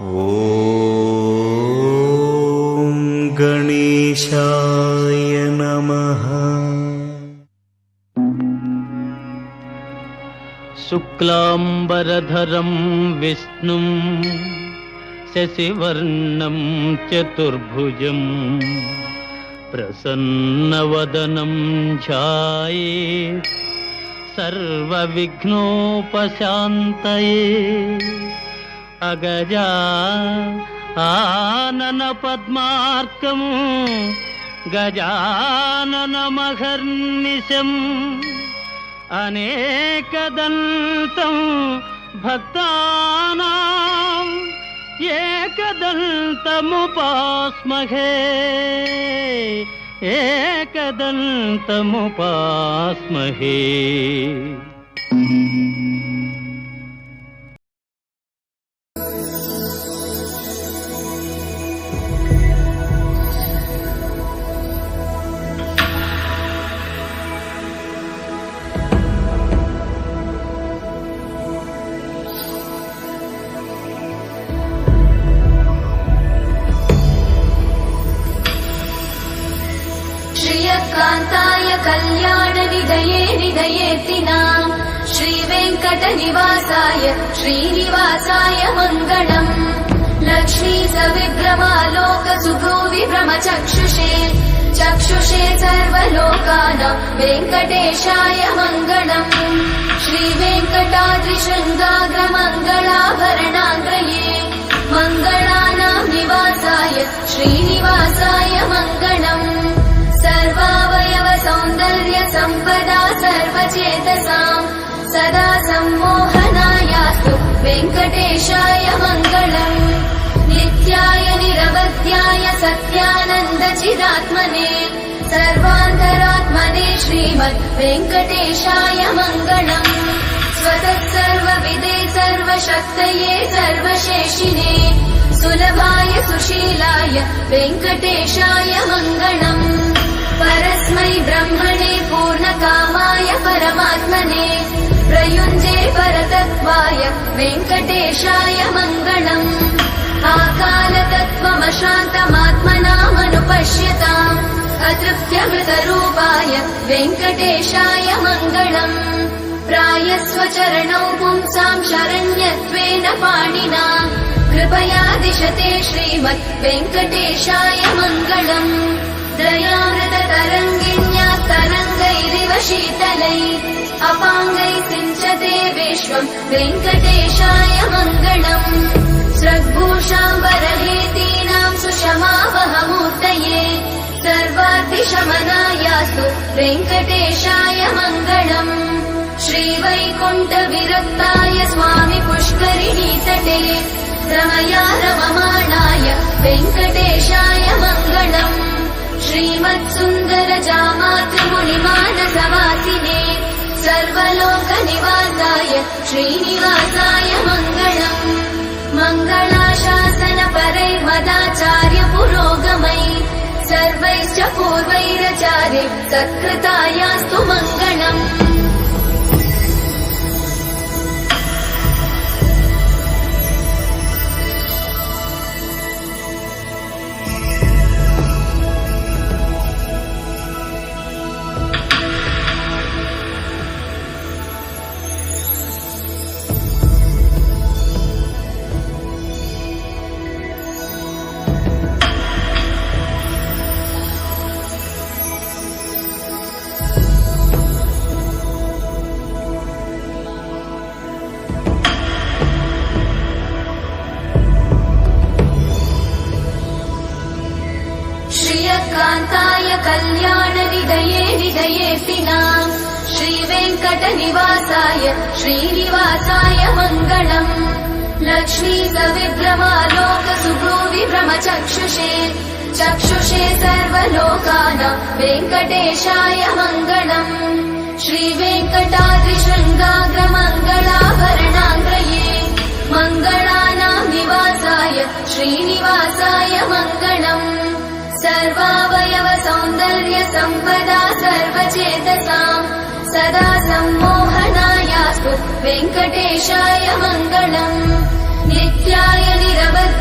ಓಂ ಗಣೇಶಾಯ ನಮಃ. ಶುಕ್ಲಾಂಬರಧರಂ ವಿಷ್ಣುಂ ಶಶಿವರ್ಣಂ ಚತುರ್ಭುಜಂ ಪ್ರಸನ್ನವದನಂ ಧ್ಯಾಯೇತ್ ಸರ್ವವಿಘ್ನೋಪಶಾಂತಯೇ. ಅಗಜಾ ಆನನ ಪದ್ಮಾರ್ಕಂ ಗಜಾನನಮಹರ್ನಿಶಂ ಅನೇಕದಂತಂ ಭಕ್ತಾನಾಂ ಏಕದಂತಮುಪಾಸ್ಮಹೇ ಏಕದಂತಮುಪಾಸ್ಮಹೇ. कान्ताय कल्याण निधये निधयेतिनाम् श्रीवेङ्कटनिवासाय श्रीनिवासाय मङ्गलम्. लक्ष्मी सविभ्रमालोक सुभ्रूविभ्रमचक्षुषे चक्षुषे सर्वलोकानां वेङ्कटेशाय मङ्गलम्. श्रीवेङ्कटाद्रिशृङ्गाग्रमङ्गलाभरणाङ्गये मङ्गलानां निवासाय श्रीनिवासाय मङ्गलम्. सर्वावयव सौन्दर्य सम्पदा सर्वचेतसाम् सदा सम्मोहनायास्तु वेङ्कटेशाय मङ्गलम्. नित्याय निरवध्याय सत्यानन्द चिदात्मने सर्वान्तरात्मने श्रीमद् वेङ्कटेशाय मङ्गलम्. स्वतः सर्वविदे सर्वशक्तये सर्वशेषिने सुलभाय सुशीलाय वेङ्कटेशाय मङ्गलम्. परस्मै ब्रह्मणे पूर्णकामाय परमात्मने प्रयुञ्जे परतत्त्वाय वेङ्कटेशाय मङ्गलम्. आकालतत्त्वमशान्तमात्मनामनुपश्यताम् अतृप्त्यमृतरूपाय वेङ्कटेशाय मङ्गलम्. प्रायस्वचरणौ पुंसां शरण्यत्वेन पाणिना कृपया दिशते श्रीमद् वेङ्कटेशाय मङ्गलम्. दयामृततरङ्गिण्या तरङ्गैरिव शीतलै अपाङ्गैः सिञ्चते विश्वम् वेङ्कटेशाय मङ्गलम्. स्रग्भूषाम्बरहेतीनां सुषमावहमूर्तये सर्वाद्रिशमनायास्तु वेङ्कटेशाय मङ्गलम्. श्रीवैकुण्ठविरक्ताय स्वामि पुष्करिणीतटे रमया रममाणाय वेङ्कटेशाय मङ्गलम्. श्रीमत्सुन्दरजामातृमुनिमानसवासिने सर्वलोकनिवासाय श्रीनिवासाय मङ्गलम्. मङ्गलाशासनपरैर्मदाचार्य पुरोगमै सर्वैश्च पूर्वैराचार्य सत्कृतायास्तु मङ्गलम्. कान्ताय कल्याण निधये निधयेतिनाम् श्रीवेङ्कटनिवासाय श्रीनिवासाय मङ्गलम्. लक्ष्मी सविभ्रमालोक सुभ्रूविभ्रमचक्षुषे चक्षुषे सर्वलोकानां वेङ्कटेशाय मङ्गलम्. श्रीवेङ्कटाद्रिशृङ्गाग्रमङ्गलाभरणाङ्गये मङ्गलानां निवासाय श्रीनिवासाय मङ्गलम्. सर्वावयव सौन्दर्य सम्पदा सर्वचेतसाम् सदा सम्मोहनायास्तु वेङ्कटेशाय मङ्गलम्. नित्याय निरवध्याय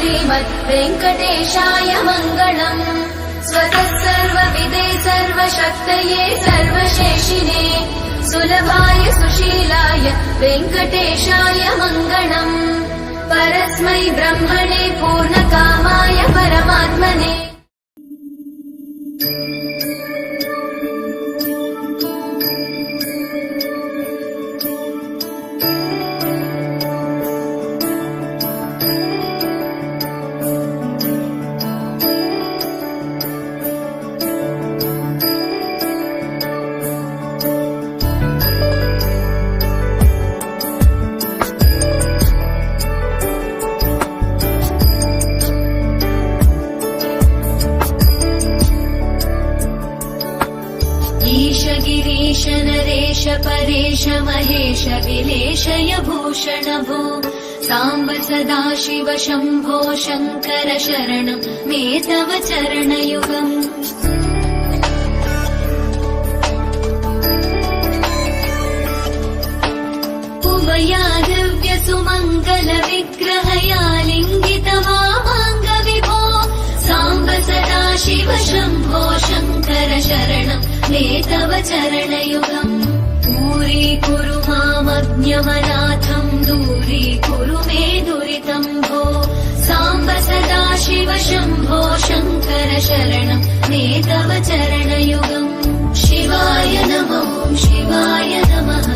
श्रीमद् वेङ्कटेशाय मङ्गलम् स्वतः सर्वविदे सर्वशक्तये सर्वशेषिने सुलभाय सुशीलाय वेङ्कटेशाय मङ्गलम् परस्मै ब्रह्मणे पूर्णकामाय परमात्मने गिरीश नरेश परेश महेश विलेशय भूषण भो साम्ब सदाशिव शम्भो शङ्कर शरणं मे तव चरणयुगम् उभयादिव्य सुमङ्गल विग्रहया लिङ्गित वामाङ्ग विभो साम्ब सदाशिव शम्भो शङ्कर शरणं मे तव चरणयुगम् दूरीकुरु मामज्ञमनाथम् दूरीकुरु मे दुरितम् भो साम्ब सदाशिव शम्भो शङ्कर शरणं मे तव चरणयुगम् शिवाय नमः शिवाय नमः